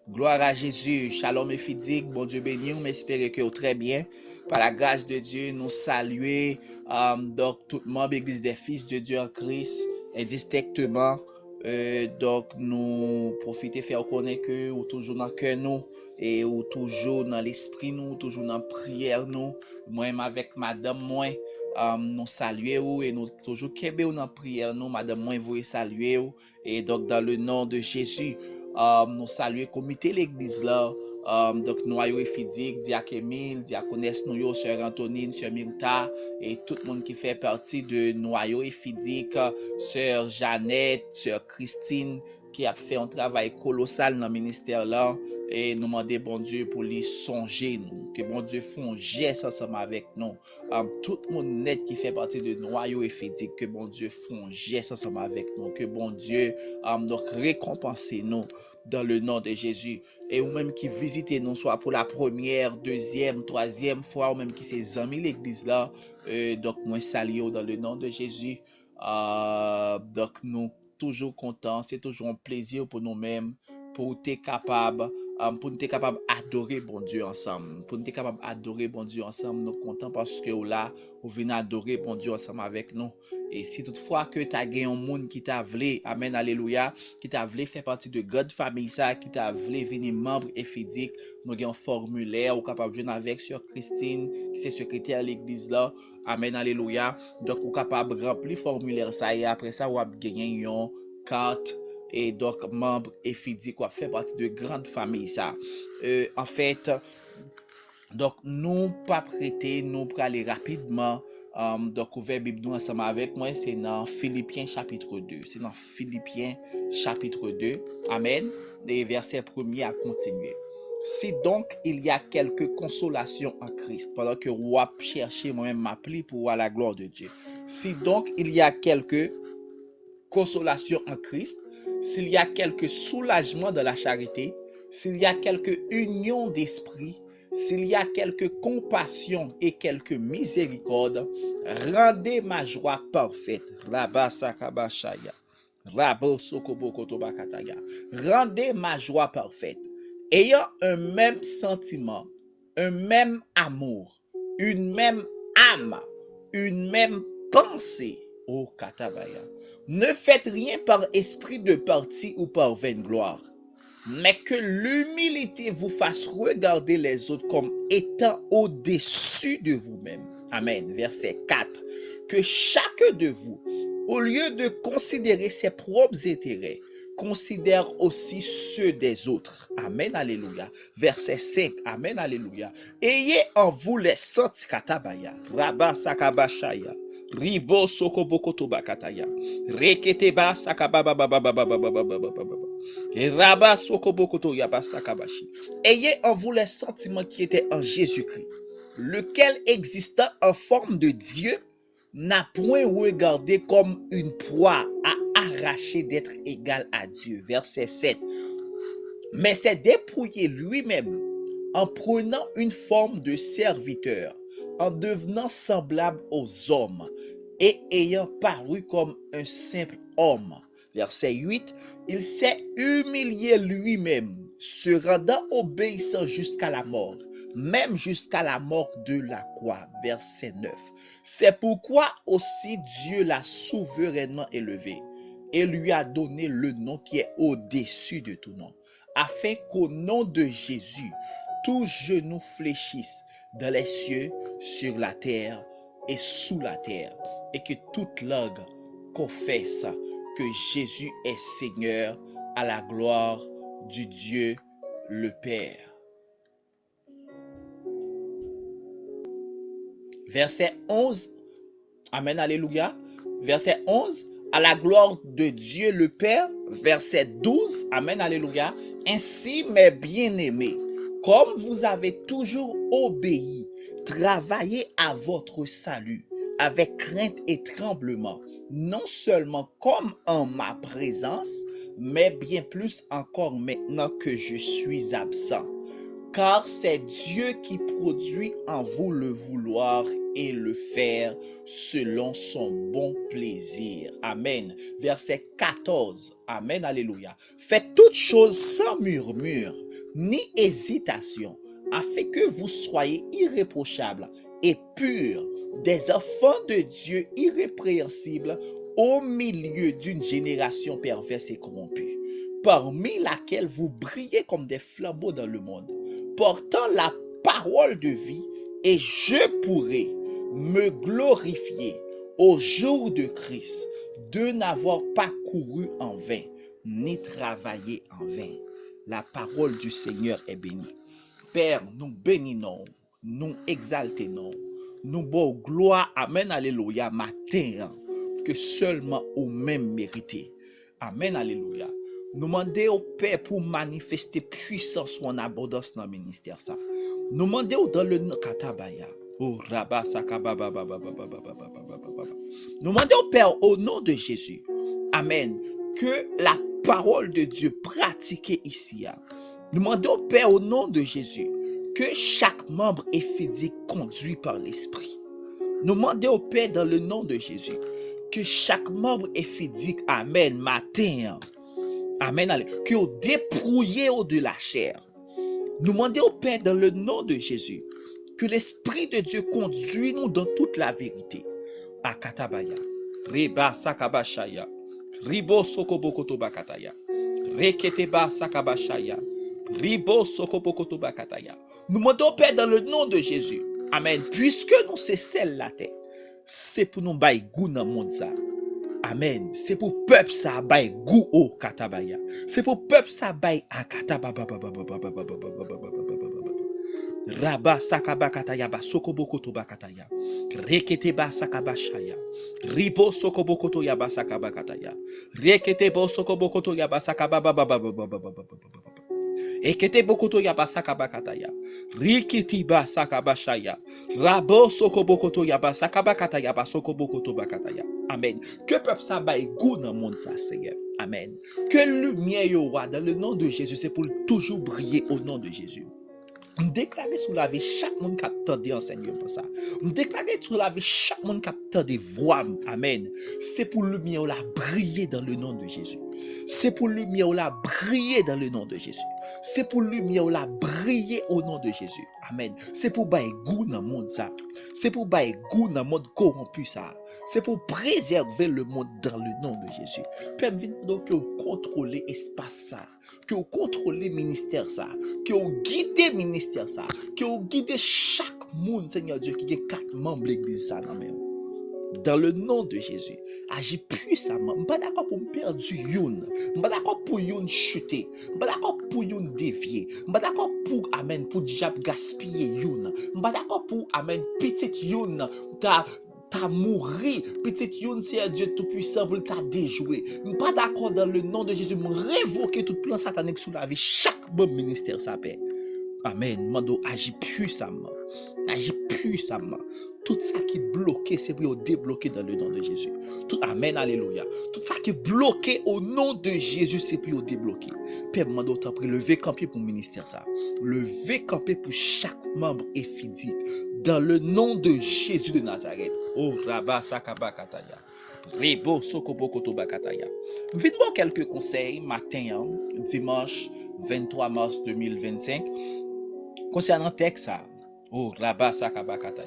Gloire à Jésus. Shalom et physique. Bon Dieu béni. On espère que vous très bien. Par la grâce de Dieu, nous saluer donc tout membre Église des Fils de Dieu en Christ indistinctement. Donc nous profiter faire connaître que ou toujours dans le cœur nous et ou toujours dans l'esprit nous, toujours dans la prière nous. Moi-même avec madame moi nous saluer ou et nous toujours kebe ou dans la prière nous, madame moi vous saluer ou et donc dans le nom de Jésus. Nous saluer comité l'église là. Donc noyau Fidik, Diak Emile, Diaconesse nous, Sœur Antonine, Sœur Mirta et tout le monde qui fait partie de noyau Fidik, Sœur Jeannette, Sœur Christine qui a fait un travail colossal dans le ministère là et nous demander bon Dieu pour les songer nous, que bon Dieu font geste ensemble avec nous. Tout le monde net qui fait partie de noyau Fidik, que bon Dieu font geste ensemble avec nous, que bon Dieu donc récompenser nous dans le nom de Jésus. Et ou même qui visitez nous, soit pour la première, deuxième, troisième fois, ou même qui s'est amis l'église là, donc moi salue dans le nom de Jésus. Donc nous toujours contents, c'est toujours un plaisir pour nous-mêmes, pour être capable adorer bon Dieu ensemble. Pour être capable adorer bon Dieu ensemble, nous contents parce que là, vous venez adorer bon Dieu ensemble avec nous. Et si toutefois que tu as gagné un monde qui t'a voulu, amen, alléluia, qui t'a voulu faire partie de God Family, ça, qui t'a voulu venir membre FIDIC, nous avons un formulaire ou capable de jouer avec Sœur Christine, qui est secrétaire de l'église là, amen, alléluia. Donc, vous capable de remplir le formulaire ça et après ça, vous avez gagné une carte et donc membre FIDIC, qui fait partie de grande famille ça. En fait, donc nous pas prêter, nous pour aller rapidement donc ouvrir Bible nous ensemble avec moi, c'est dans Philippiens chapitre 2. C'est dans Philippiens chapitre 2. Amen. Les versets premiers à continuer. Si donc il y a quelque consolation en Christ, pendant que vous cherchez moi-même m'appeler pour voir la gloire de Dieu. Si donc il y a quelque consolation en Christ, s'il y a quelque soulagement dans la charité, s'il y a quelque union d'esprit, s'il y a quelque compassion et quelque miséricorde, rendez ma joie parfaite. Rendez ma joie parfaite. Ayant un même sentiment, un même amour, une même âme, une même pensée. Oh, katabaya. Ne faites rien par esprit de parti ou par vaine gloire, mais que l'humilité vous fasse regarder les autres comme étant au-dessus de vous-même. Amen. Verset 4. Que chacun de vous, au lieu de considérer ses propres intérêts, considère aussi ceux des autres. Amen, alléluia. Verset 5. Amen, alléluia. Ayez en vous les sentiments katabaya, rabba sakabashaya, ribo sokobokoto bakataya, reketeba sakabababababababababababa. Ayez en vous les sentiments qui étaient en Jésus-Christ, lequel existant en forme de Dieu, n'a point regardé comme une proie à arracher d'être égal à Dieu. Verset 7. Mais s'est dépouillé lui-même en prenant une forme de serviteur, en devenant semblable aux hommes et ayant paru comme un simple homme. Verset 8, il s'est humilié lui-même, se rendant obéissant jusqu'à la mort, même jusqu'à la mort de la croix. Verset 9. C'est pourquoi aussi Dieu l'a souverainement élevé et lui a donné le nom qui est au-dessus de tout nom, afin qu'au nom de Jésus, tout genou fléchisse dans les cieux, sur la terre et sous la terre, et que toute langue confesse que Jésus est Seigneur, à la gloire du Dieu le Père. Verset 11. Amen, alléluia. Verset 11. À la gloire de Dieu le Père. Verset 12. Amen, alléluia. Ainsi, mes bien-aimés, comme vous avez toujours obéi, travaillez à votre salut avec crainte et tremblement, non seulement comme en ma présence, mais bien plus encore maintenant que je suis absent. Car c'est Dieu qui produit en vous le vouloir et le faire selon son bon plaisir. Amen. Verset 14. Amen. Alléluia. Faites toutes choses sans murmure, ni hésitation, afin que vous soyez irréprochables et purs, des enfants de Dieu irrépréhensibles au milieu d'une génération perverse et corrompue, parmi laquelle vous brillez comme des flambeaux dans le monde, portant la parole de vie, et je pourrai me glorifier au jour de Christ de n'avoir pas couru en vain, ni travaillé en vain. La parole du Seigneur est bénie. Père, nous bénissons, nous exaltons, nous bon gloire, amen, alléluia, matin, que seulement au même mérité. Amen, alléluia. Nous demandons au Père pour manifester puissance ou en abondance dans le ministère. Ça. Nous demandons dans le nom Katabaya. Oh, Rabba, Sakababa, nous demandons au Père au nom de Jésus. Amen. Que la parole de Dieu pratiquée ici. Nous demandons au Père au nom de Jésus que chaque membre est physique conduit par l'Esprit. Nous demandons au Père dans le nom de Jésus que chaque membre est physique. Amen. Matin. Amen. Que vous déprouillez de la chair. Nous demandons au Père dans le nom de Jésus que l'Esprit de Dieu conduit nous dans toute la vérité. Akatabaya. Reba sakabashaya. Ribo sokobokoto bakataya. Reketeba sakabashaya. Ribo sokobokoto bakataya. Nous demandons au Père dans le nom de Jésus. Amen. Puisque nous c'est celle la terre, c'est pour nous bailler goût dans le monde ça. Amen. C'est pour peuple ça bailler goût au katabaya. C'est pour peuple ça bailler à katababa. Rabba sakabakataya ba sokobokoto bakataya. Reketeba sakabashaya. Ribo sokobokoto yaba sakabakataya. Reketebo sokobokoto yaba sakababa. Ekete bokoto yaba sakabakataya. Rikitiba sakabashaya. Rabo sokobokoto yaba sakabakataya ba sokobokoto bakataya. Amen. Que peuple ça baille goût dans le monde ça, Seigneur. Amen. Que lumière y aura dans le nom de Jésus, c'est pour toujours briller au nom de Jésus. On déclare sur la vie chaque monde qui a entendu enseignement pour ça. On déclare sur la vie chaque monde qui a entendu voix. Amen. C'est pour le lumière la briller dans le nom de Jésus. C'est pour le lumière la briller dans le nom de Jésus. C'est pour le lumière la briller au nom de Jésus. Amen. C'est pour bailler goût dans le monde ça. C'est pour bailler goût dans le monde corrompu ça. C'est pour préserver le monde dans le nom de Jésus. Père, donc que vous contrôlez l'espace ça, que vous contrôlez le ministère ça, que vous guidez le ministère ça, que vous guidez chaque monde, Seigneur Dieu, qui est 4 membres de l'église ça. Dans le nom de Jésus, agis puissamment. Je ne suis pas d'accord pour me perdre youn. Je ne suis pas d'accord pour youn chuter. Je ne suis pas d'accord pour youn dévier. Je ne suis pas d'accord pour, amen, pour diable gaspiller youn. Je ne suis pas d'accord pour, amen, petite youn, t'as mouru. Petite youn, c'est Dieu tout-puissant pour t'a déjoué. Je ne suis pas d'accord dans le nom de Jésus. Je révoquer tout plan satanique sous la vie. Chaque bon ministère s'appelle. Amen. Mando agit puissamment. Agit puissamment. Tout ça qui est bloqué, c'est pour débloquer dans le nom de Jésus. Tout, amen, alléluia. Tout ça qui est bloqué au nom de Jésus, c'est pour débloquer. Père, mando t'as pris lever camper pour le ministère ça. Lever camper pour chaque membre et physique. Dans le nom de Jésus de Nazareth. Oh, Rabba Sakabakataya. Rebo Sokobokoto Bakataya. Vite-moi quelques conseils matin, dimanche 23 mars 2025. Concernant texte ça, oh Rabba Sakabakataya.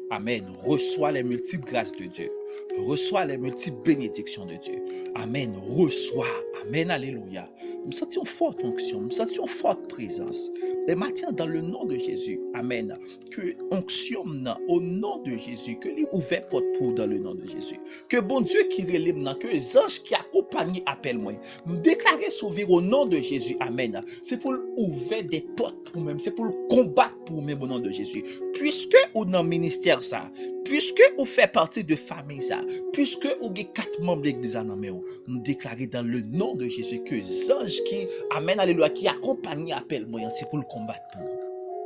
Amen. Reçois les multiples grâces de Dieu. Reçois les multiples bénédictions de Dieu. Amen. Reçois. Amen. Alléluia. Nous sentions forte onction. Nous sentions forte présence. Les matins dans le nom de Jésus. Amen. Que onction au nom de Jésus. Que les ouvert porte pour dans le nom de Jésus. Que bon Dieu qui relève, que les anges qui accompagnent appelle-moi. Nous déclarer sauver au nom de Jésus. Amen. C'est pour ouvrir des portes pour nous-mêmes. C'est pour combattre pour nous-mêmes au nom de Jésus. Puisque ou dans le ministère ça, puisque vous faites partie de famille ça, puisque vous avez 4 membres de l'église nous déclarer dans le nom de Jésus que les anges qui amènent alléluia, qui accompagnent appel moyen, c'est pour le combattre pour vous.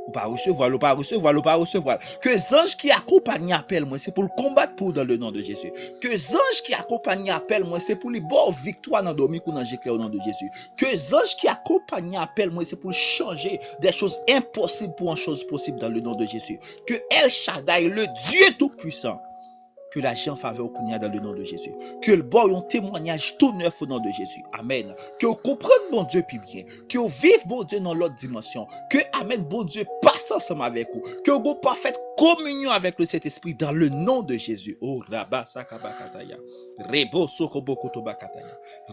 Ou pas recevoir, ou pas recevoir, ou pas recevoir. Que les anges qui accompagnent appel moi, c'est pour le combattre pour dans le nom de Jésus. Que les anges qui accompagnent appel moi, c'est pour les bonnes victoires dans domi ou dans au nom de Jésus. Que les anges qui accompagnent appel moi, c'est pour changer des choses impossibles pour une chose possible dans le nom de Jésus. Que El Shaddai, le Dieu tout-puissant, que l'agit en faveur au dans le nom de Jésus. Que le bon un témoignage tout neuf au nom de Jésus. Amen. Que vous compreniez bon Dieu puis bien. Que vous vivez bon Dieu dans l'autre dimension. Que Amen bon Dieu passe ensemble avec vous. Que vous ayez parfaite communion avec le Saint-Esprit dans le nom de Jésus. Oh Rabba Sakabakataya. Rebo Sokobo Kotobakataya.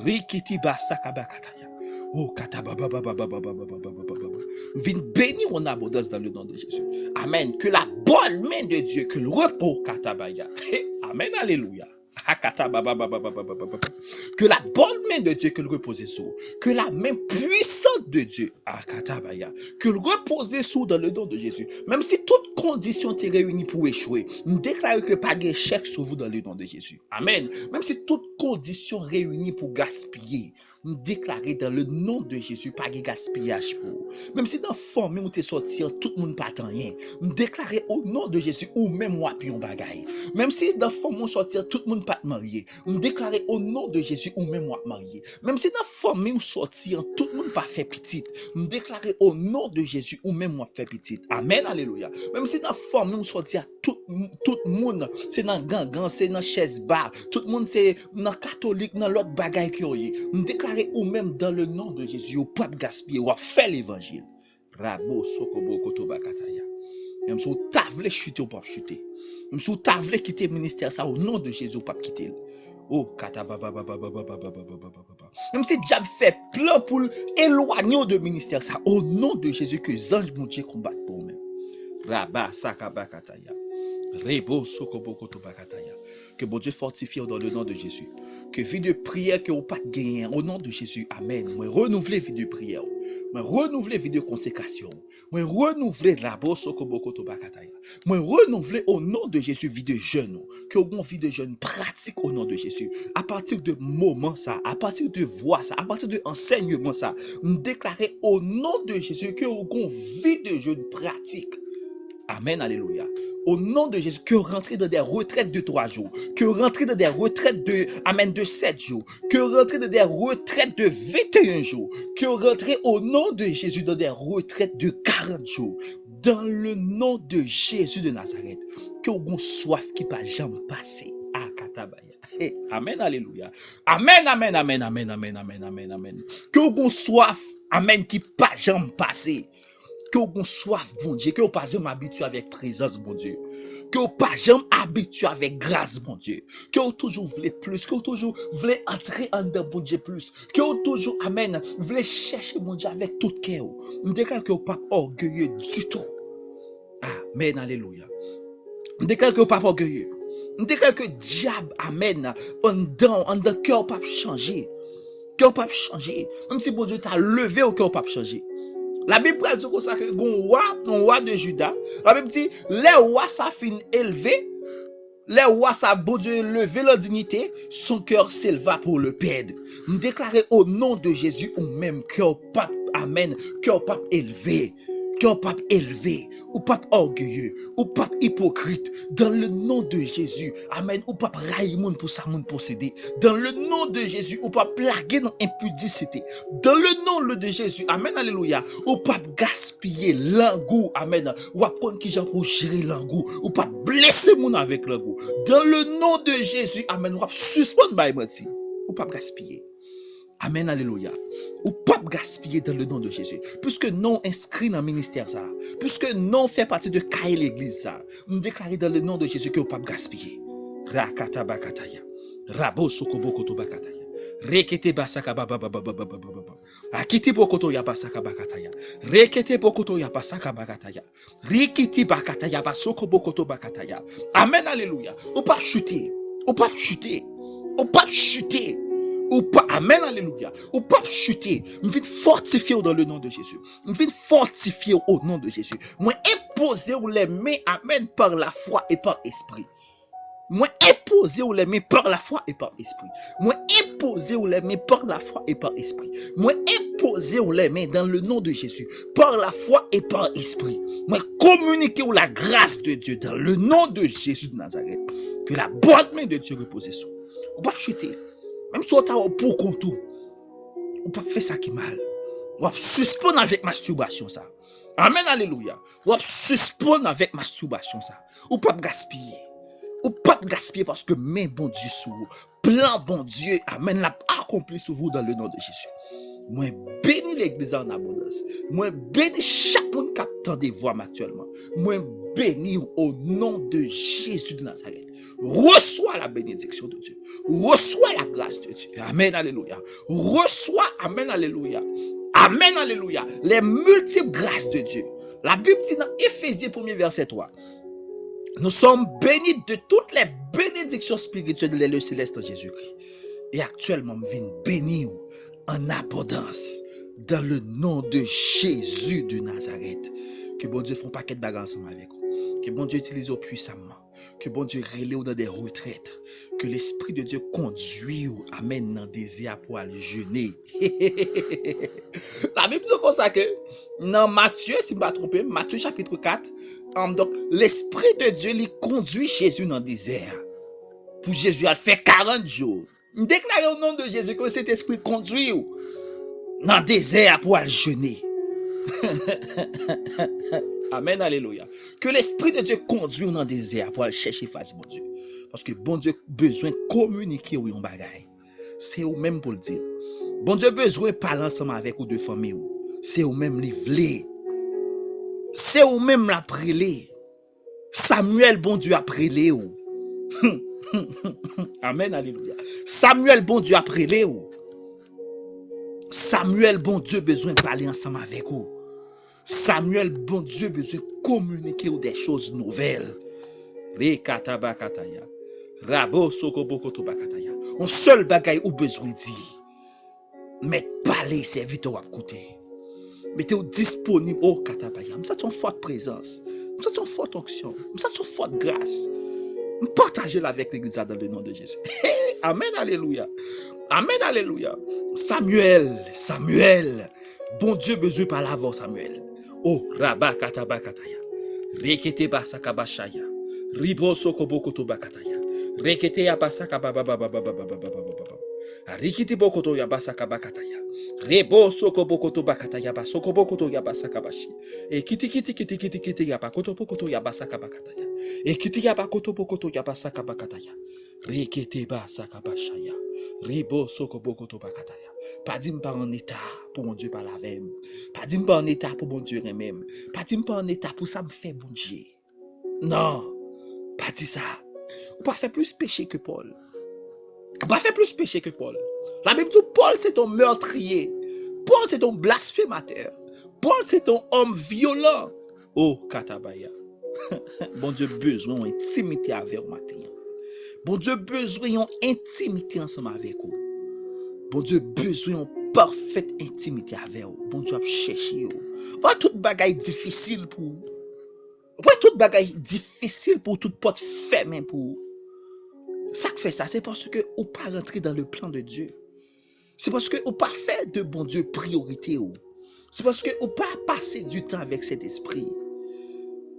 Rikiti Basakabakataya. Oh katabababababababababababa. Viens bénir en abondance dans le nom de Jésus. Amen. Que la bonne main de Dieu, que le repos katabaya. Amen. Alléluia. Que la bonne main de Dieu que le repose sous, que la main puissante de Dieu, que le repose sous dans le nom de Jésus. Même si toute condition est réunie pour échouer, nous déclarons que pas d'échec sur vous dans le nom de Jésus. Amen. Même si toute condition réunie pour gaspiller, nous déclarons dans le nom de Jésus pas de gaspillage pour. Même si dans la famille où tu es sorti, tout le monde pas rien, nous déclarons au nom de Jésus ou même moi puis on bagaille. Même si dans la famille où sortir tout le monde pas marié, nous déclarer au nom de Jésus ou même moi marié. Même si dans la famille où sortir tout le monde pas fait petite, nous déclarer au nom de Jésus ou même moi fait petite. Amen, alléluia. Même si dans la famille où sortir tout le monde c'est dans gangan, c'est dans chaise bar, tout le monde c'est dans catholique, dans l'autre bagaille qui est. Nous déclarer ou même dans le nom de Jésus ou pas gaspiller ou faire l'évangile. Rabo sokobo kotobakataya. Même si vous t'avez chuter ou pas chuter. Même si vous t'avez quitter le ministère ça au nom de Jésus ou pas quitter. Oh katabababababababababababa. Même si diable fait plein pour éloigner de ministère ça au nom de Jésus que les anges mon Dieu combattent pour nous. Rabba sakabakataya. Rebo sokobo kotobakataya. Que bon Dieu fortifie dans le nom de Jésus. Que vie de prière que vous pas gagner au nom de Jésus. Amen. Moi renouveler vie de prière. Moi renouveler vie de consécration. Moi renouveler rabo sokobo kotobakataya. Moi renouveler au nom de Jésus vie de jeûne. Que vous vie de jeûne pratique au nom de Jésus. À partir de moment ça, à partir de voix ça, à partir de enseignement ça, me déclarer au nom de Jésus que vous vie de jeûne pratique. Amen, alléluia. Au nom de Jésus, que rentrer dans des retraites de 3 jours, que rentrer dans des retraites de, amen, de 7 jours, que rentrer dans des retraites de 21 jours, que rentrer au nom de Jésus dans des retraites de 40 jours, dans le nom de Jésus de Nazareth, que vous ayez soif qui pas jamais passer. Ah, katabaya. Amen, alléluia. Amen, amen, amen, amen, amen, amen, amen, amen. Que vous ayez soif, amen, qui pas jamais passer. Que vous ayez soif, bon Dieu, que vous pas jamais habitué avec présence, bon Dieu. Que vous pas jamais habitué avec grâce, bon Dieu. Que vous toujours voulez plus, que vous toujours voulez entrer en dedans, bon Dieu, plus. Que vous toujours, amen, voulez chercher, bon Dieu, avec tout cœur. Je déclare que vous pas orgueilleux du tout. Amen, alléluia. Je déclare que vous pas orgueilleux. Je déclare que diable, amen, en dedans, cœur pas changer. Cœur pas changer. Même si bon Dieu t'a levé au cœur pas changer. La Bible dit comme ça que un roi de Juda. La Bible dit les rois ça fin élevé, les rois ça bon Dieu lever leur dignité, son cœur s'éleva pour le perdre. Nous déclarer au nom de Jésus ou même cœur pape amen, cœur pape élevé. Cœur pape élevé, ou pape orgueilleux, ou pape hypocrite, dans le nom de Jésus, amen, ou pape raïmoun pour sa moun posséder, dans le nom de Jésus, ou pape plaguer dans impudicité, dans le nom de Jésus, amen, alléluia, ou pape gaspiller l'angou, amen, ou apprendre qui j'en pour gérer l'angou, ou pape blesser moun avec l'angou, dans le nom de Jésus, amen, ou pape suspendre by menti, ou pape gaspiller. Amen, alléluia. Ou pas gaspiller dans le nom de Jésus. Puisque non inscrit dans le ministère ça. Puisque non fait partie de cahier l'église ça. Nous déclarer dans le nom de Jésus que vous pas gaspiller. Rakata bakataya. Rabo sokobo koto bakataya. Rekete basaka baba baba baba baba. Akiti bokoto ya basaka bakataya. Rekete bokoto ya basaka bakataya. Rikiti bakataya basoko bokoto bakataya. Amen, alléluia. Ou pas chuter. Ou pas chuter. Ou pas chuter. Ou pas, amen, alléluia, ou pas chuter, je viens fortifier dans le nom de Jésus, je viens fortifier au nom de Jésus, moi imposer les mains, amen, par la foi et par l'esprit. Moi imposer ou les mains par la foi et par esprit. Moi imposer ou les mains par la foi et par esprit. Moi imposer ou les mains dans le nom de Jésus par la foi et par esprit. Moi communiquer ou la grâce de Dieu dans le nom de Jésus de Nazareth. Que la bonne main de Dieu repose sur. On va chuter. Même si on t'a pour contour. On peut faire ça qui mal. On va suspendre avec masturbation ça. Amen, alléluia. On va suspendre avec masturbation ça. On peut gaspiller. Ou pas gaspiller parce que main bon Dieu sur vous. Plan bon Dieu, amen, l'a accompli sur vous dans le nom de Jésus. Moi bénis l'église en abondance. Moi bénis chaque monde qui attend des voix actuellement. Moi bénis au nom de Jésus de Nazareth. Reçois la bénédiction de Dieu. Reçois la grâce de Dieu. Amen, alléluia. Reçois, amen, alléluia. Amen, alléluia. Les multiples grâces de Dieu. La Bible dit dans Éphésiens 1er verset 3. Nous sommes bénis de toutes les bénédictions spirituelles de le céleste en Jésus-Christ. Et actuellement, nous venons bénir en abondance dans le nom de Jésus de Nazareth. Que bon Dieu fasse un paquet de bagages ensemble avec vous. Que bon Dieu utilise puissamment. Que bon Dieu relève dans des retraites. Que l'Esprit de Dieu conduit ou amène dans des désir pour aller jeûner. La Bible dit comme ça que dans Matthieu, si je ne me trompe pas, Matthieu chapitre 4, donc l'Esprit de Dieu lui conduit Jésus dans le désert. Pour Jésus, il fait 40 jours. Il déclare au nom de Jésus que cet esprit conduit dans le désert pour aller jeûner. Amen, alléluia. Que l'Esprit de Dieu conduit dans le désert pour aller chercher face mon Dieu. Parce que bon Dieu a besoin de communiquer ou un bagaille. C'est au même pour le dire. Bon Dieu a besoin de parler ensemble avec ou de famille. C'est au même livre. C'est au même la prélé. Samuel, bon Dieu a prélé ou. Amen, alléluia. Samuel, bon Dieu a prélé ou. Samuel, bon Dieu besoin de parler ensemble avec vous. Samuel, bon Dieu besoin de communiquer des choses nouvelles. Rekatabakataya. Rabo sokobokoto bakataya. On seul bagaille ou besoin dire. Mais parler serviteur à côté. Mettez disponible au katabaya. Ça c'est une forte présence. Ça c'est une forte onction. Ça c'est une forte grâce. Partagez-la avec l'église dans le nom de Jésus. Amen, alléluia. Amen, alléluia. Samuel. Bon Dieu besoin par l'avant Samuel. Oh, Rabba katabakataya. Rekete basakabashaya. Ribo sokobokoto bakataya. Rekete abasaka bababababababababababa. Rikiti bokoto yabasaka bakataya. Rebo sokobokoto bakataya basokobokoto yabasaka bashi. E kiti yabakoto bokoto yabasaka bakataya. E kiti yabakoto bokoto yabasaka bakataya. Rekete basaka bashaya. Rebo sokobokoto bakataya. Pas dit pas en état pour mon Dieu par la même. Pas dit pas en état pour mon Dieu même. Pas dit pas en état pour ça me fait bon Dieu. Non, pas dit ça. On pas faire plus péché que Paul. On pas faire plus péché que Paul. La Bible dit Paul c'est un meurtrier. Paul c'est un blasphémateur. Paul c'est un homme violent. Oh katabaya. Bon Dieu besoin d'intimité avec vous matin. Bon Dieu besoin d'intimité ensemble avec vous. Bon Dieu besoin de parfaite intimité avec vous. Bon Dieu a cherché vous. Pas toute bagaille difficile pour vous. Pas toute bagaille difficile pour toute porte fermée pour vous. Ça que fait ça, c'est parce que vous pas rentré dans le plan de Dieu. C'est parce que vous pas fait de bon Dieu priorité. C'est parce que vous pas passé du temps avec cet esprit.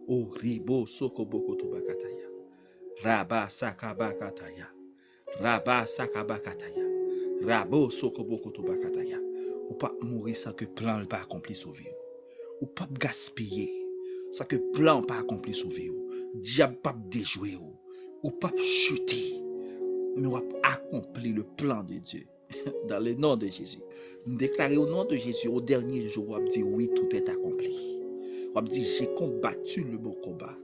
Oh ribo sokoboko tobakataya. Raba sakabakataya. Raba sakabakataya. Rabo sokoboko tobakataya. Ou pas mourir sans que plan ne pas accompli sauver. Ou pas gaspiller sans que plan pas accompli sauver. Diable pas déjouer ou pas chuter. Mais on accompli le plan de Dieu. Dans le nom de Jésus. Nous déclarons au nom de Jésus au dernier jour, on dit oui, tout est accompli. On dit j'ai combattu le bon combat.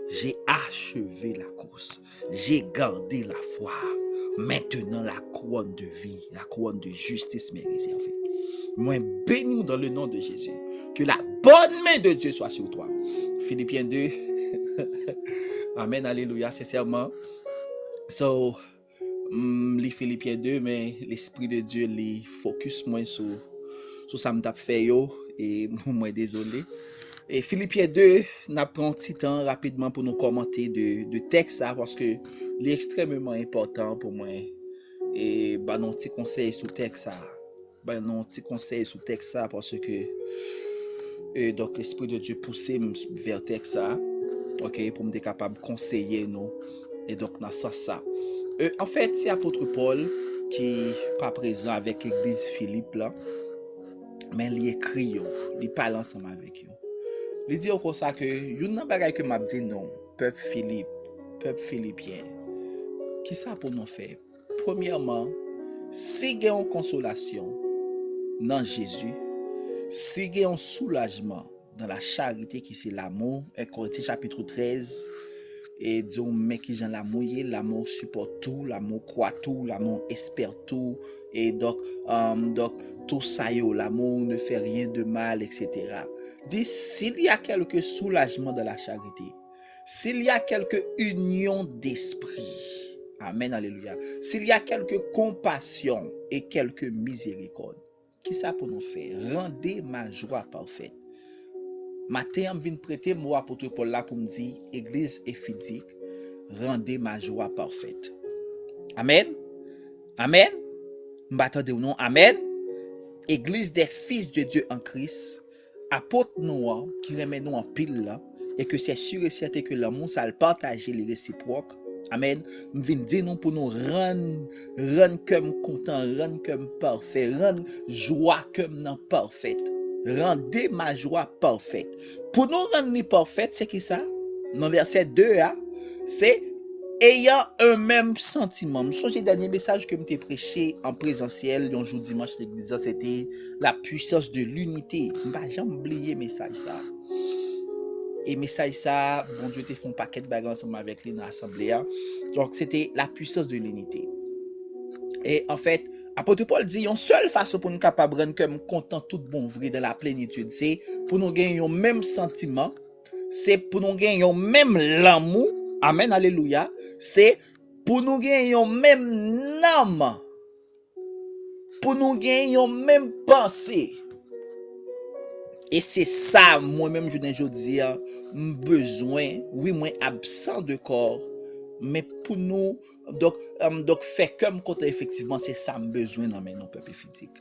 J'ai achevé la course. J'ai gardé la foi. Maintenant, la couronne de vie, la couronne de justice m'est réservée. Moi, bénis dans le nom de Jésus. Que la bonne main de Dieu soit sur toi. Philippiens 2. Amen, alléluia, sincèrement. So, les Philippiens 2, mais l'Esprit de Dieu les focus moins sur ça me tape fait yo. Et moi, désolé. Et Philippiens 2, n'a pris un petit temps rapidement pour nous commenter de texte ça parce que c'est extrêmement important pour moi. Et bah non petit conseil sous texte ça. Bah non petit conseil sous texte ça parce que donc l'esprit de Dieu poussé vers texte ça. OK, pour me être capable de conseiller nous et donc dans ça. En fait, c'est apôtre Paul qui n'est pas présent avec l'église Philippe là, mais il écrit, il parle ensemble avec eux. Il dit comme ça que une bagay que m'a dit non, peuple Philippe, peuple philippien. Qui ça pour nous faire? Premièrement, si il y a une consolation dans Jésus, si il y a un soulagement dans la charité qui c'est l'amour, et Corinthiens chapitre 13, et disons mais qui j'en la mouillé, l'amour supporte tout, l'amour croit tout, l'amour espère tout, et donc tout ça l'amour ne fait rien de mal, etc. Dit s'il y a quelque soulagement dans la charité, s'il y a quelque union d'esprit, amen, alléluia, s'il y a quelque compassion et quelque miséricorde, qui ça pour nous faire? Rendez ma joie parfaite. Matin, je viens prêter moi apôtre Paul là pour me dire église éphésique, rendez ma joie parfaite. Amen. Amen. M'attendez ou non? Amen. Église des fils de Dieu en Christ, apôtre nous qui remet nous en pile là et que c'est sûr et certain que l'amour ça le partager les réciproques. Amen. Je viens dire nous pour nous rendre comme content, rendre comme parfait, rendre joie comme non parfaite. Rendez ma joie parfaite. Pour nous rendre parfaite, c'est qui ça? Dans verset 2, c'est ayant un même sentiment. Je songe dernier message que je prêché en présentiel un jour dimanche l'église, c'était la puissance de l'unité. Je ne vais jamais oublier message ça. Et message ça, bon Dieu te fait un paquet de bagages ensemble avec lui dans l'assemblée. Donc c'était la puissance de l'unité. Et en fait, apôtre Paul dit, une seule façon pour nous capables de rendre comme content tout bon vrai dans la plénitude, c'est pour nous gagner un même sentiment, c'est pour nous gagner un même l'amour, amen, alléluia, c'est pour nous gagner un même âme, pour nous gagner un même pensée. Et c'est ça, moi-même, je dis, besoin, oui, moi, absent de corps, mais pour nous, donc fait comme quand effectivement, c'est ça, besoin dans nos peuple physique.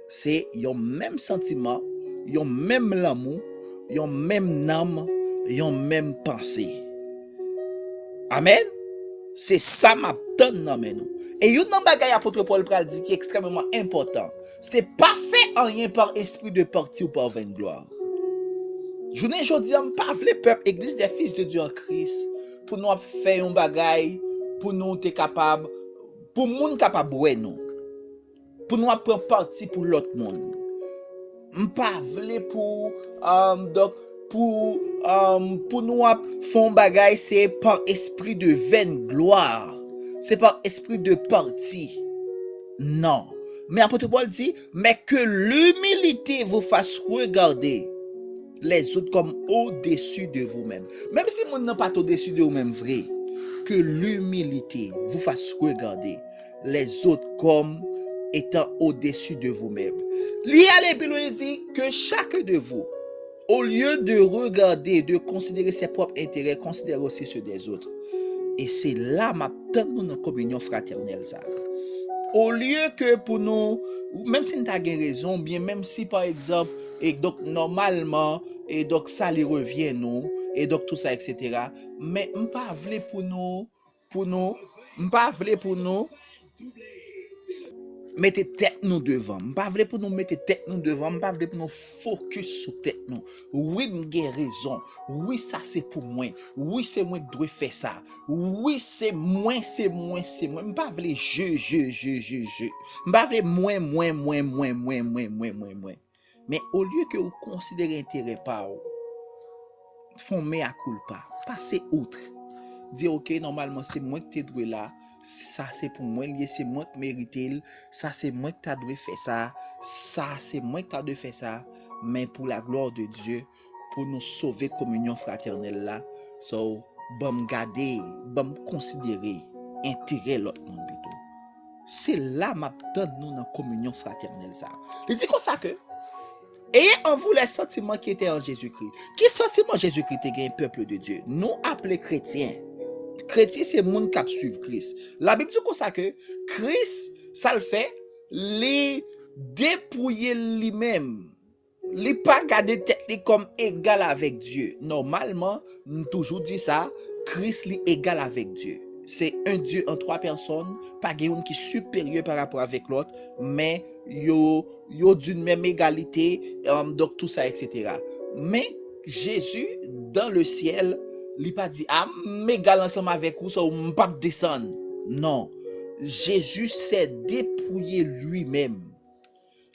C'est un même sentiment, un même l'amour, un même âme, un même pensée. Amen. C'est ça m'a donne dans nous. Et une bagay apôtre Paul pral dit qui est extrêmement important. C'est pas fait en rien par esprit de parti ou par vaine gloire. Je ne dis pas le peuple église des fils de Dieu en Christ pour nous faire un bagay pour nous être capable pour monde capable nous. Pour nous prendre parti pour l'autre monde. M'pas vle pour donc pour nous font bagay c'est par esprit de vaine gloire. C'est par esprit de parti. Non. Mais apôtre Paul dit mais que l'humilité vous fasse regarder les autres comme au-dessus de vous-même. Même si vous n'êtes pas au-dessus de vous-même vrai, que l'humilité vous fasse regarder les autres comme étant au-dessus de vous-même. L'y a l'Épître dit que chacun de vous, au lieu de regarder, de considérer ses propres intérêts, considère aussi ceux des autres. Et c'est là maintenant nous en communion fraternelle ça. Au lieu que pour nous, même si nous avons raison, bien même si par exemple, et donc normalement, et donc ça les revient nous, et donc tout ça, etc. Mais on pas vle pour nous, on pas vle pour nous, mettez tête nous devant. M'pas vle pour nous mettre tête nous devant, m'pas vle pour nous focus sur tête nous. Oui, m'gè raison. Oui, ça c'est pour moi. Oui, c'est moi qui dois faire ça. Oui, c'est moi. M'pas vle je. M'pas vle moi. Mais au lieu que vous considérez intérêt par vous, font mea culpa, passez outre. Dire ok, normalement c'est moi qui t'ai doué là, ça c'est pour moi, c'est moi qui mérite, ça c'est moi qui t'a doué faire ça c'est moi qui t'a doué faire ça, mais pour la gloire de Dieu, pour nous sauver communion fraternelle là, so bon garder, bon considérer intérêt l'autre monde plutôt. C'est là maintenant nous dans communion fraternelle ça. Il dit comme ça que Ayez en vous les sentiments qui étaient en Jésus-Christ. Qui sentiment Jésus-Christ était un peuple de Dieu? Nous appelés chrétiens. Chrétien, c'est le monde qui suit Christ. La Bible dit comme ça que Christ, ça le fait, les dépouiller lui-même. Les pas garder tête comme égal avec Dieu. Normalement, nous toujours dit ça, Christ est égal avec Dieu. C'est un Dieu en trois personnes, pas quelqu'un qui est supérieur par rapport avec l'autre, mais yo d'une même égalité, donc tout ça, etc. Mais Jésus, dans le ciel, il pas dit, ah, m'égal ensemble avec vous, ça ou pas descendre. Non. Jésus s'est dépouillé lui-même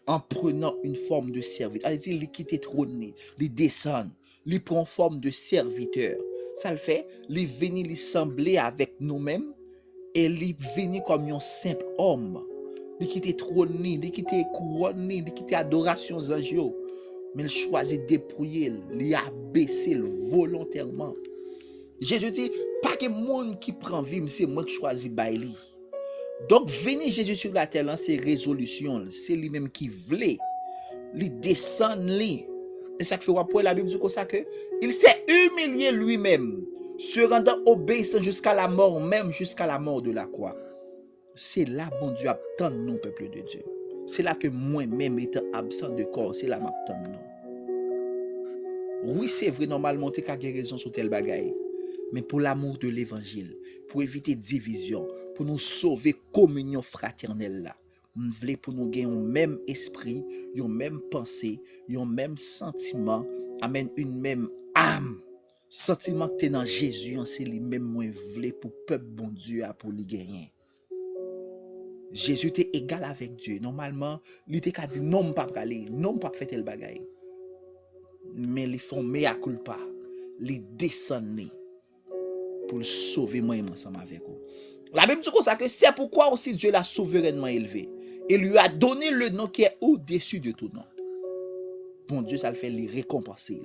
en prenant une forme de serviteur. C'est-à-dire, il quitte trône, il descend, il prend forme de serviteur. Ça le fait, il vient il sembler avec nous-mêmes et il vient comme un simple homme. Il quitte trône, il quitte couronne, il quitte adoration aux anges. Mais il choisit de dépouiller, il a baissé volontairement. Jésus dit, pas que monde qui prend vie, c'est moi qui choisis baili. Donc, venir Jésus sur la terre, c'est résolution, c'est lui-même qui voulait, lui descend, lui. Et ça fait pour la Bible dit comme ça que il s'est humilié lui-même, se rendant obéissant jusqu'à la mort, même jusqu'à la mort de la croix. C'est là, bon Dieu, attend nous, peuple de Dieu. C'est là que moi-même, étant absent de corps, c'est là que m'attend nous. Oui, c'est vrai, normalement, tu as raison sur tel bagaille. Mais pour l'amour de l'évangile, pour éviter division, pour nous sauver communion fraternelle là, nous voulons pour nous gagner un même esprit, une même pensée, un même sentiment, amen, une même âme. Sentiment que tu es dans Jésus, c'est le même moins voulé pour peuple bon Dieu pour lui gagner. Jésus était égal avec Dieu. Normalement, il était qu'à dire non, pas aller, non, pas faire tel bagaille. Mais ils font mea culpa, ils descendent pour le sauver moi ensemble avec vous. La Bible dit comme ça que c'est pourquoi aussi Dieu l'a souverainement élevé et lui a donné le nom qui est au-dessus de tout nom. Bon Dieu, ça le fait les récompenser.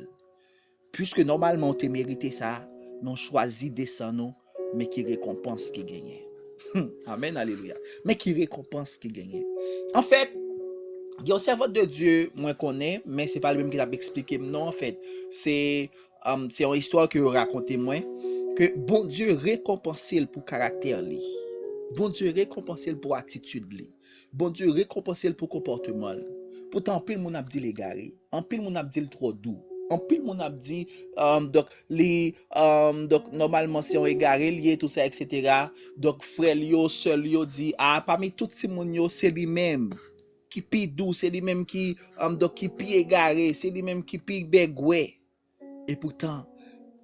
Puisque normalement on te mérité ça, mais on choisit descendre mais qui récompense qui gagne. Amen, alléluia. Mais qui récompense qui gagne. En fait, il y a un servant de Dieu, moi connais, mais c'est pas le même qui l'a expliqué. Non, en fait, c'est une histoire que vous racontez moi. Que bon Dieu récompense pour caractère li. Bon Dieu récompense pour attitude li. Bon Dieu récompense pour comportement. Pourtant en pile mon a dit l'égaré, en pile mon a dit le trop doux. En pile mon a dit donc normalement si on égaré lié tout ça etc. Donc frère yo seul yo dit ah parmi tout ces moun yo c'est lui même qui pi doux, c'est lui même qui donc qui pi égaré, c'est lui même qui pi begoué. Et pourtant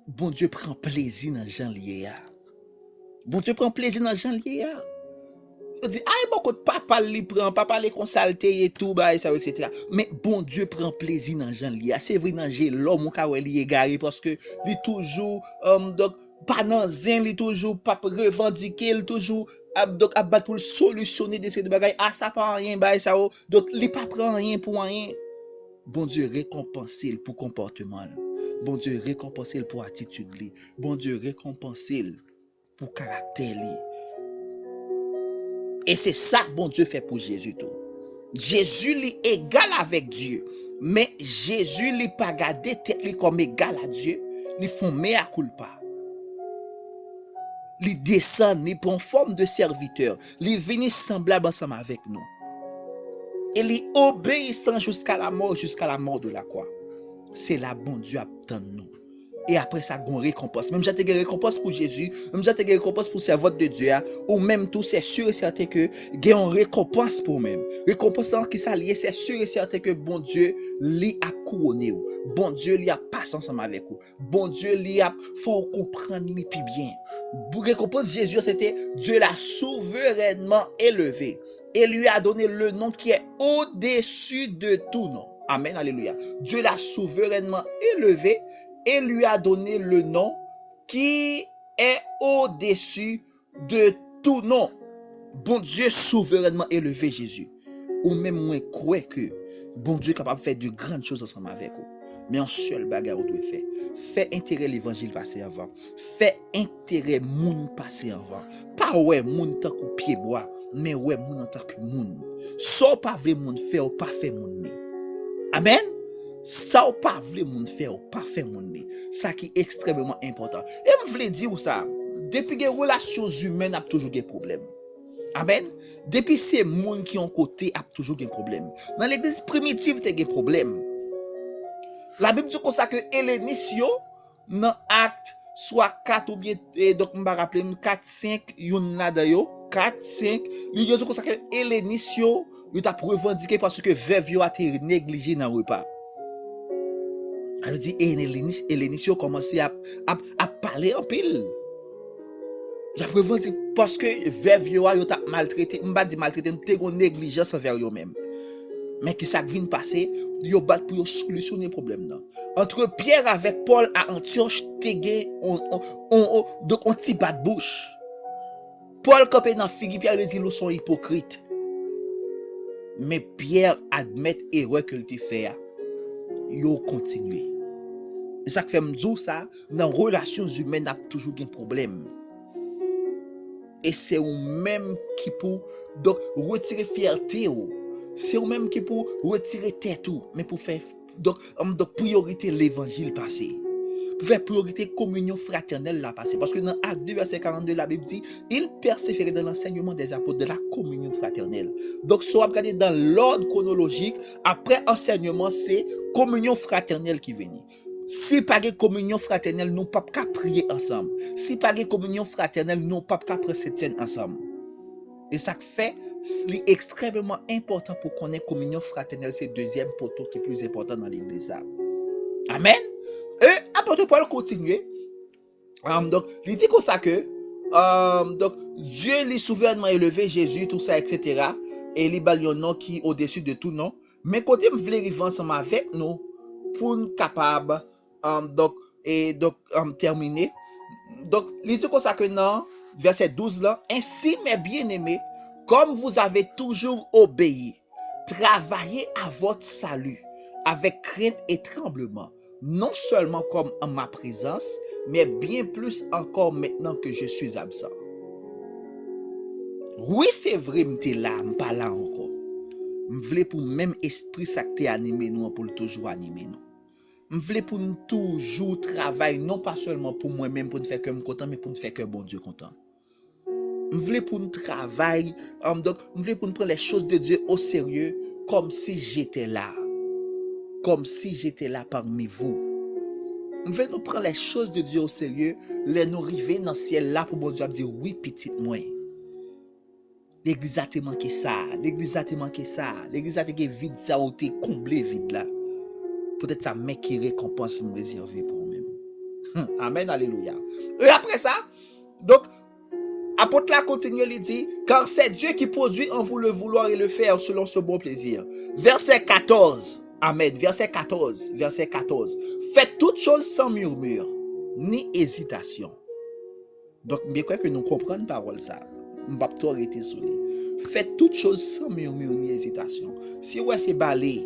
bon Dieu prend plaisir dans Jean lié. Bon Dieu prend plaisir dans Jean lié. Il dit ah bon papa li prend papa les consalter et tout bah ça etc. Mais bon Dieu prend plaisir dans Jean lié. C'est vrai dans l'homme ka wè li égaré parce que il toujours donc pas dans zen, il toujours pas revendiquer, il toujours donc abattre pour solutionner de ces bagages. Ah ça pas rien bah ça donc il pas prend rien pour rien. Bon Dieu récompense pour comportement. Bon Dieu récompense pour attitude li. Bon Dieu récompense pour caractère li. Et c'est ça que bon Dieu fait pour Jésus tout. Jésus li égal avec Dieu, mais Jésus li pas gardé tête li comme égal à Dieu, li font mea culpa. Li descend, li prend forme de serviteur, li vient semblable ensemble avec nous. Et li obéissant jusqu'à la mort de la croix. C'est là bon Dieu attend nous. Et après ça, il y a une récompense. Même j'ai une récompense pour Jésus, même j'ai une récompense pour servant de Dieu, ou même tout, c'est sûr et certain que il y a une récompense pour même. Récompense qui s'allie, c'est sûr et certain que bon Dieu lui a couronné. Bon Dieu lui a passé ensemble avec vous. Bon Dieu lui a faut comprendre lui plus bien. Récompense Jésus, c'était Dieu l'a souverainement élevé et lui a donné le nom qui est au-dessus de tout nom. Amen, alléluia. Dieu l'a souverainement élevé et lui a donné le nom qui est au-dessus de tout nom. Bon Dieu souverainement élevé Jésus. Ou même moi crois que bon Dieu est capable de faire de grandes choses ensemble avec vous. Mais un seul bagarre vous doit faire. Fait intérêt l'évangile passer avant. Fait intérêt moun passer avant. Pas ouais moun tant que pied bois, mais ouais moun en tant que moun. Soit pas vrai moun fait ou pas fait moun. Amen. Ça ou pas vle moun faire ou pas faire moun li. Ça qui est extrêmement important. Et je voulais dire ou ça, depuis que les relations humaines a toujours des problèmes. Amen. Depuis ces moun qui ont côté a toujours des problèmes. Dans l'église primitive, c'est des problèmes. La Bible dit comme ça que Hélénis yo dans acte soit 4 ou bien donc on va rappeler 4 5 yon là yo 4 5 li yo dit comme ça que Hélénis yo t'a revendiqué parce que veuve yo a été négligé dans repas. Alors dit Hélénis yo commencé à parler en pile. La revendiqué parce que veuve yo t'a maltraité, on va dire maltraité, t'es gon négligence envers yo même. Mais qui ça vient passer, yo bat pour solutionner le problème là. Entre Pierre avec Paul à Antioche, donc on t'y bat bouche. Paul campé dans figue, Pierre le dit ils sont hypocrites. Mais Pierre admet erreur que il fait. Yo continuer. Et ça fait me dire ça, dans relations humaines a toujours un problème. Et c'est ou même qui pour donc retirer fierté ou c'est ou même qui pour retirer tête tout mais pour faire donc priorité l'évangile passé pour faire priorité communion fraternelle là passé parce que dans Acte 2 verset 42 la Bible dit il persévérait dans l'enseignement des apôtres de la communion fraternelle. Donc si on regarde dans l'ordre chronologique après enseignement c'est communion fraternelle qui vient. Si pas de communion fraternelle nous pas qu'à prier ensemble. Si pas de communion fraternelle nous pas qu'à prendre cette scène ensemble. Et ça fait c'est extrêmement important pour qu'on ait communion fraternelle, c'est le deuxième poteau qui est plus important dans l'église. Amen. Et apôtre Paul continue. Donc, il dit comme ça que donc Dieu lui souverainement élevé Jésus, tout ça, etc. Et il a un nom qui est au-dessus de tout nom. Mais côté me voulait vivre ensemble avec nous pour nous capable terminer. Donc, il dit comme ça que non, verset 12 là, ainsi mes bien-aimés, comme vous avez toujours obéi, travaillez à votre salut avec crainte et tremblement, non seulement comme en ma présence, mais bien plus encore maintenant que je suis absent. Oui, c'est vrai, m'étais là, m'pas là encore. M'voulais pour même esprit ça qui animé nous pour toujours animer nous. M'voulais pour nous toujours travailler non pas seulement pour moi-même pour nous faire que me content mais pour nous faire que bon Dieu content. M'voulais pour nous travailler donc m'voulais pour nous prendre les choses de Dieu au sérieux comme si j'étais là. Comme si j'étais là parmi vous. M'voulais nous prendre les choses de Dieu au sérieux, les nous arriver dans le ciel là pour bon Dieu dire oui petite moi. L'église a te manqué ça, l'église a te manqué ça, l'église a te vide ça ou te comblé vide là. Peut-être ça mec qui récompense me réserver pour moi-même. Amen, alléluia. Et après ça, donc, apôtre là continue, il dit, car c'est Dieu qui produit en vous le vouloir et le faire selon ce bon plaisir. Verset 14. Amen. Verset 14. Verset 14. Faites toutes choses sans murmure, ni hésitation. Donc, bien que nous comprenions parole ça. M'bapto arrêter sur lui. Faites toutes choses sans murmure ni hésitation. Si ouais c'est balai,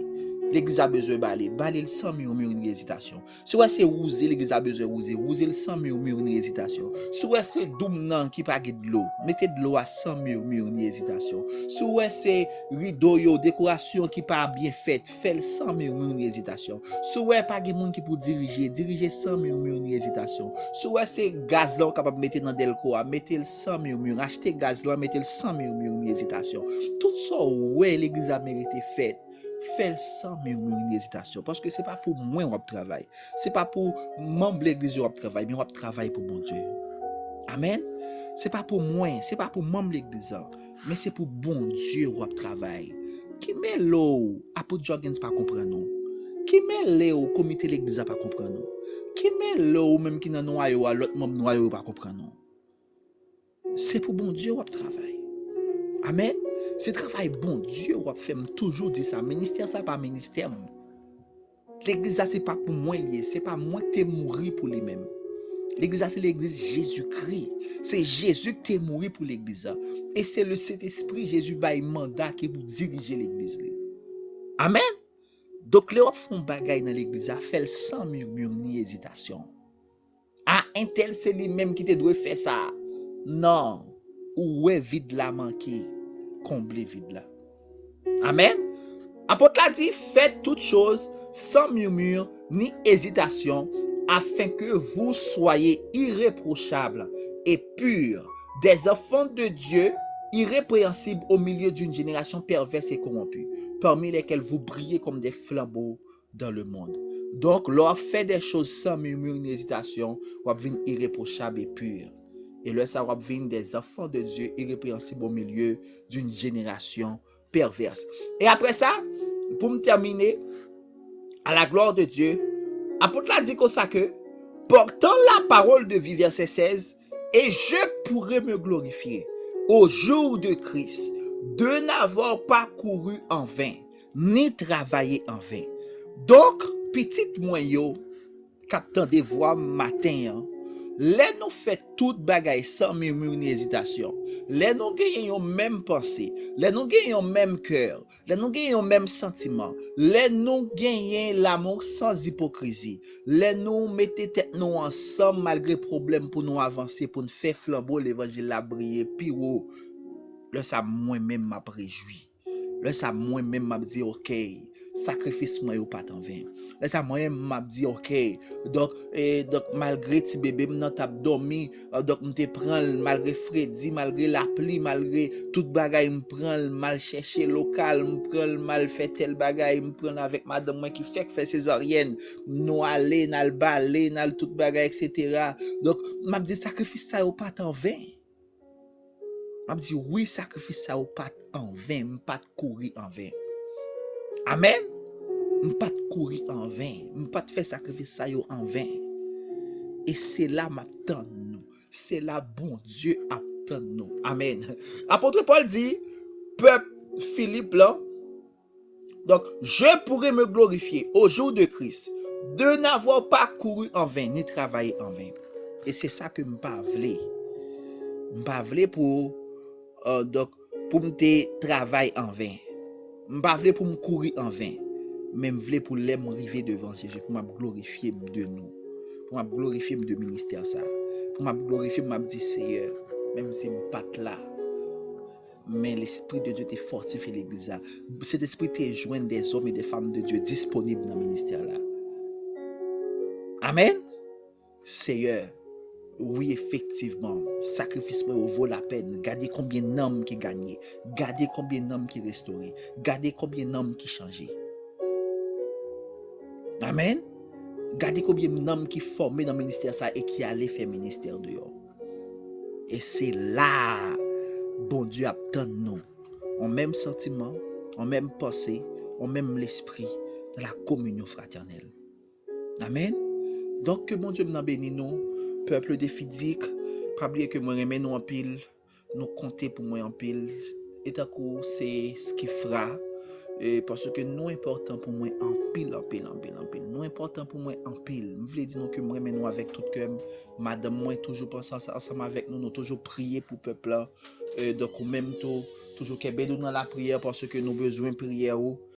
l'église a besoin de balai sans murmure ni hésitation. Si ouais c'est rouser, l'église a besoin de rouser sans murmure ni hésitation. Si ouais c'est doumnan qui pas de l'eau, mettez de l'eau sans murmure ni hésitation. Si ouais c'est rideau yo, décoration qui pas bien faite, faites sans murmure ni hésitation. Si ouais pas de monde qui pour diriger sans murmure ni hésitation. Si ouais c'est gaz là capable mettre dans delco, mettez-le sans murmure, achetez gaz là, mettez-le sans murmure ni hésitation. Tout ça ouais l'église a mérité fait. Faites sans murmure ni hésitation parce que c'est pas pour moi on travaille, c'est pas pour membre l'église on travaille, mais on travaille pour bon Dieu. Amen. C'est pas pour moi, c'est pas pour membre l'église, mais c'est pour bon Dieu on travaille. Qui met l'eau apôtre Jorgens pas comprendre nous. Qui met l'eau comité l'église pas comprendre nous. Qui met l'eau même qui dans noyau à l'autre membre noyau pas comprendre nous. C'est pour bon Dieu on travaille. Amen. C'est travail bon Dieu ou fait toujours dire ça. Ministère ça pas ministère. L'église c'est pas pour moi lié, c'est pas moi qui t'ai mouru pour lui-même. L'église c'est l'église Jésus-Christ. C'est Jésus qui t'ai mouru pour l'église et c'est le Saint-Esprit Jésus bail mandat qui pour diriger l'église. Amen. Donc les font bagaille dans l'église fait sans murmure ni hésitation. Ah un tel c'est lui-même qui te doit faire ça. Non, ou est vide la manqué. Combler vide là. Amen. Apôtre l'a dit, faites toutes choses sans murmure ni hésitation, afin que vous soyez irréprochables et purs, des enfants de Dieu, irrépréhensibles au milieu d'une génération perverse et corrompue, parmi lesquels vous brillez comme des flambeaux dans le monde. Donc, leur fait des choses sans murmure ni hésitation, vous venir irréprochable et pur. Et là, ça va venir des enfants de Dieu irrépréhensibles au milieu d'une génération perverse. Et après ça, pour me terminer, à la gloire de Dieu, apôtre l'a dit comme ça que, portant la parole de vie, verset 16, et je pourrai me glorifier au jour de Christ, de n'avoir pas couru en vain, ni travaillé en vain. Donc, petite moyo, captant des voix matin, les nous fait toute bagaille sans murmure ni hésitation. Les nous gagnons même pensée, les nous gagnons même cœur, les nous gagnons même sentiment, les nous gagnons l'amour sans hypocrisie. Les nous mettez tête nous ensemble malgré problème pour nous avancer, pour nous faire flambeau l'évangile la briller puis là ça moi-même m'a réjoui. Là ça moi-même m'a dit OK, sacrifice moi ou pas en vain. Là ça moi-même m'a dit OK. Donc malgré ti bébé m'nan t'a dormi, donc m'te prend malgré Freddy, malgré la pluie, malgré toute bagaille m'prend mal chercher local, m'prend mal fait tel bagaille, m'prend avec madame moi qui fait césarienne, nous aller dans le balai, dans toute bagaille etc. Donc m'a dit sacrifice ça ou pas en vain. M'a dit oui, sacrifice ça ou pas en vain, pas courir en vain. Amen. Pas courir en vain, pas faire sacrifice ça yo en vain. Et c'est là m'attend nous. C'est là bon Dieu attend nous. Amen. Apôtre Paul dit, peuple Philippe là, donc je pourrais me glorifier au jour de Christ de n'avoir pas couru en vain ni travaillé en vain. Et c'est ça que m'pas vle. M'pas vle pour donc pour me travailler en vain. M'pas vle pour me courir en vain. Mais m'vle pour l'aime arriver devant Jésus pour m'a glorifier de nous. Pour m'a glorifier de ministère ça. Pour m'a glorifier m'a dit Seigneur, même si m'pas là. Mais l'Esprit de Dieu te fortifie l'église là. Cet esprit te joint des hommes et des femmes de Dieu disponibles dans le ministère là. Amen. Seigneur, oui, effectivement, sacrifice vaut la peine. Gardez combien d'hommes qui gagné. Gardez combien d'hommes qui restauré. Gardez combien d'hommes qui changé. Amen. Gardez combien d'hommes qui formé dans le ministère ça et qui allaient faire ministère dehors. Et c'est là, bon Dieu attend nous. En même sentiment, en même pensée, en même l'esprit, dans la communion fraternelle. Amen. Donc que bon Dieu nous bénisse nous, peuple de Fidique, pas oublier que moi remets nous en pile, nous compter pour moi en pile. Et d'un coup, c'est ce qui fera. Et parce que nous important pour moi en pile. Nous important pour moi en pile. Je voulais dire que moi nous avec tout cœur. Madame moi toujours penser ensemble avec nous, nous toujours prier pour peuple là. Donc même toujours qu'elle dans la prière parce que nous besoin prière.